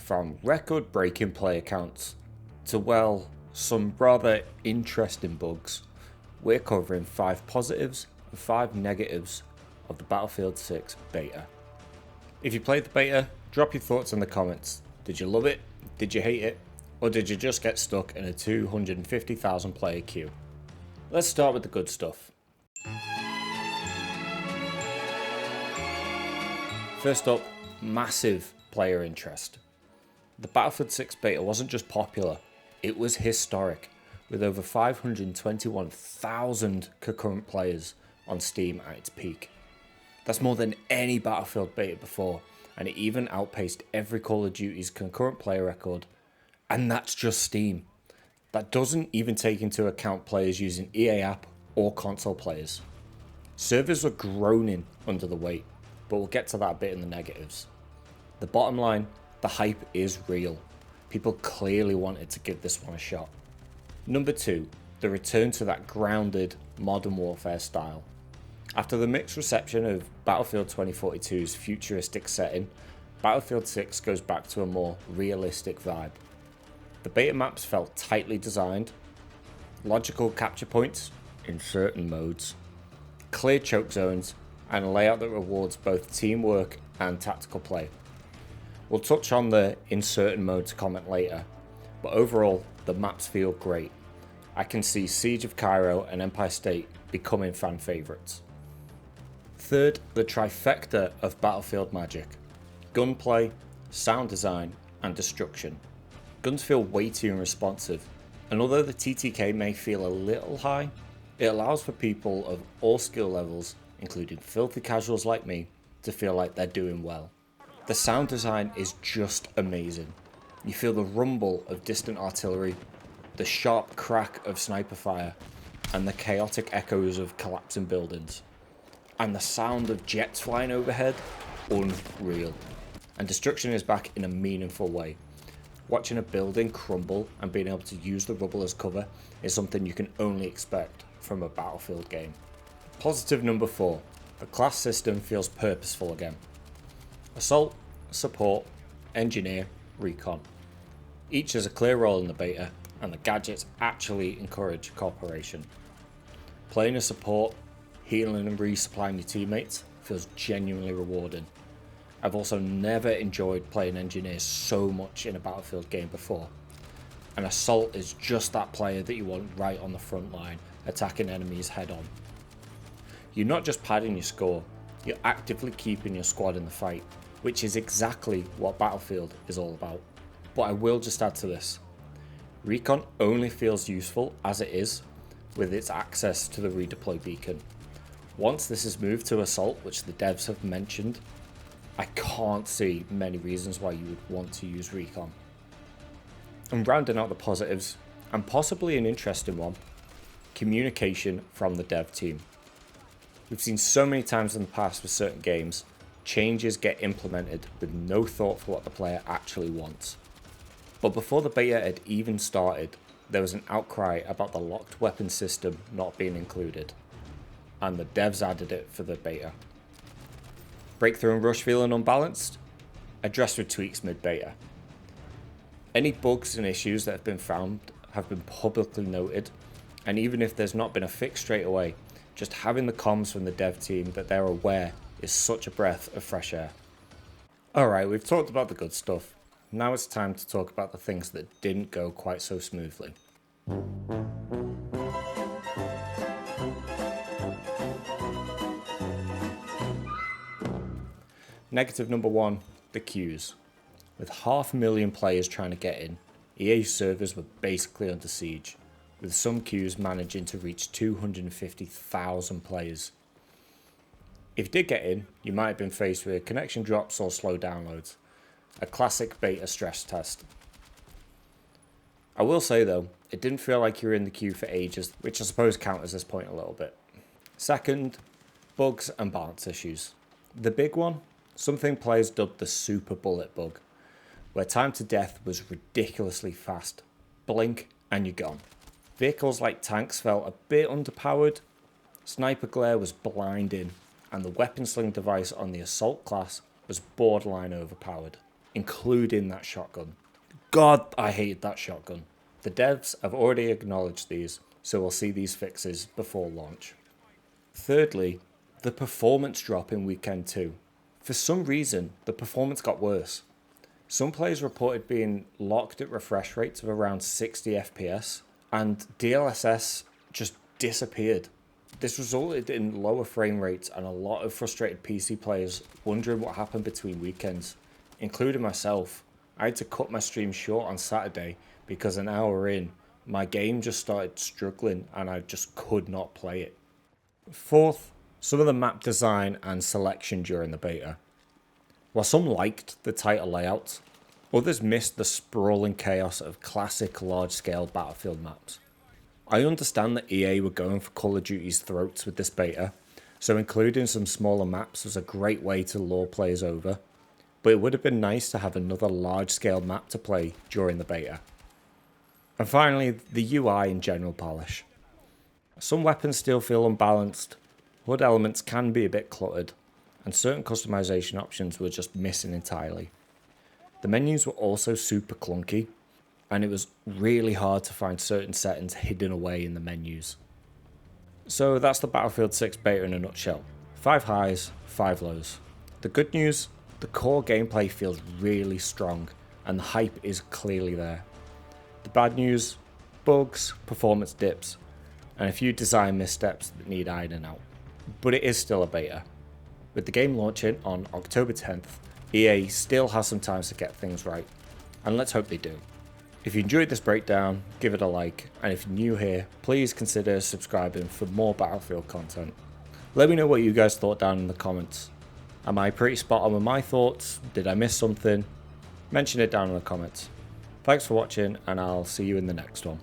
From record-breaking player counts to, well, some rather interesting bugs, we're covering 5 positives and 5 negatives of the Battlefield 6 beta. If you played the beta, drop your thoughts in the comments. Did you love it? Did you hate it? Or did you just get stuck in a 250,000 player queue? Let's start with the good stuff. First up, massive player interest. The Battlefield 6 beta wasn't just popular, it was historic, with over 521,000 concurrent players on Steam at its peak. That's more than any Battlefield beta before, and it even outpaced every Call of Duty's concurrent player record. And that's just Steam. That doesn't even take into account players using EA app or console players. Servers were groaning under the weight, but we'll get to that a bit in the negatives. The bottom line, the hype is real. People clearly wanted to give this one a shot. Number 2, the return to that grounded Modern Warfare style. After the mixed reception of Battlefield 2042's futuristic setting, Battlefield 6 goes back to a more realistic vibe. The beta maps felt tightly designed, logical capture points in certain modes, clear choke zones, and a layout that rewards both teamwork and tactical play. We'll touch on the in certain modes comment later, but overall, the maps feel great. I can see Siege of Cairo and Empire State becoming fan favourites. Third, the trifecta of Battlefield magic: gunplay, sound design, and destruction. Guns feel weighty and responsive, and although the TTK may feel a little high, it allows for people of all skill levels, including filthy casuals like me, to feel like they're doing well. The sound design is just amazing. You feel the rumble of distant artillery, the sharp crack of sniper fire, and the chaotic echoes of collapsing buildings. And the sound of jets flying overhead, unreal. And destruction is back in a meaningful way. Watching a building crumble and being able to use the rubble as cover is something you can only expect from a Battlefield game. Positive number 4, the class system feels purposeful again. Assault, Support, Engineer, Recon. Each has a clear role in the beta, and the gadgets actually encourage cooperation. Playing a support, healing and resupplying your teammates feels genuinely rewarding. I've also never enjoyed playing Engineers so much in a Battlefield game before. And Assault is just that player that you want right on the front line, attacking enemies head on. You're not just padding your score, you're actively keeping your squad in the fight, which is exactly what Battlefield is all about. But I will just add to this. Recon only feels useful as it is, with its access to the redeploy beacon. Once this is moved to Assault, which the devs have mentioned, I can't see many reasons why you would want to use Recon. And rounding out the positives, and possibly an interesting one, communication from the dev team. We've seen so many times in the past with certain games, changes get implemented with no thought for what the player actually wants. But before the beta had even started, there was an outcry about the locked weapon system not being included, and the devs added it for the beta. Breakthrough and rush feeling unbalanced? Addressed with tweaks mid-beta. Any bugs and issues that have been found have been publicly noted, and even if there's not been a fix straight away, just having the comms from the dev team that they're aware is such a breath of fresh air. Alright, we've talked about the good stuff. Now it's time to talk about the things that didn't go quite so smoothly. Negative number 1, the queues. With 500,000 players trying to get in, EA servers were basically under siege, with some queues managing to reach 250,000 players. If you did get in, you might have been faced with connection drops or slow downloads. A classic beta stress test. I will say though, it didn't feel like you were in the queue for ages, which I suppose counters this point a little bit. Second, bugs and balance issues. The big one, something players dubbed the super bullet bug, where time to death was ridiculously fast. Blink and you're gone. Vehicles like tanks felt a bit underpowered, sniper glare was blinding, and the weapon sling device on the assault class was borderline overpowered. including that shotgun. God, I hated that shotgun. The devs have already acknowledged these, so we'll see these fixes before launch. Thirdly, the performance drop in Weekend 2. For some reason, the performance got worse. Some players reported being locked at refresh rates of around 60 FPS, and DLSS just disappeared. This resulted in lower frame rates and a lot of frustrated PC players wondering what happened between weekends, including myself. I had to cut my stream short on Saturday because an hour in, my game just started struggling and I just could not play it. Fourth, some of the map design and selection during the beta. While some liked the tighter layouts, others missed the sprawling chaos of classic large-scale Battlefield maps. I understand that EA were going for Call of Duty's throats with this beta, so including some smaller maps was a great way to lure players over, but it would have been nice to have another large-scale map to play during the beta. And finally, the UI and general polish. Some weapons still feel unbalanced, HUD elements can be a bit cluttered, and certain customization options were just missing entirely. The menus were also super clunky, and it was really hard to find certain settings hidden away in the menus. So that's the Battlefield 6 beta in a nutshell. 5 highs, 5 lows. The good news, the core gameplay feels really strong, and the hype is clearly there. The bad news, bugs, performance dips, and a few design missteps that need ironing out. But it is still a beta. With the game launching on October 10th, EA still has some time to get things right, and let's hope they do. If you enjoyed this breakdown, give it a like, and if you're new here, please consider subscribing for more Battlefield content. Let me know what you guys thought down in the comments. Am I pretty spot on with my thoughts? Did I miss something? Mention it down in the comments. Thanks for watching, and I'll see you in the next one.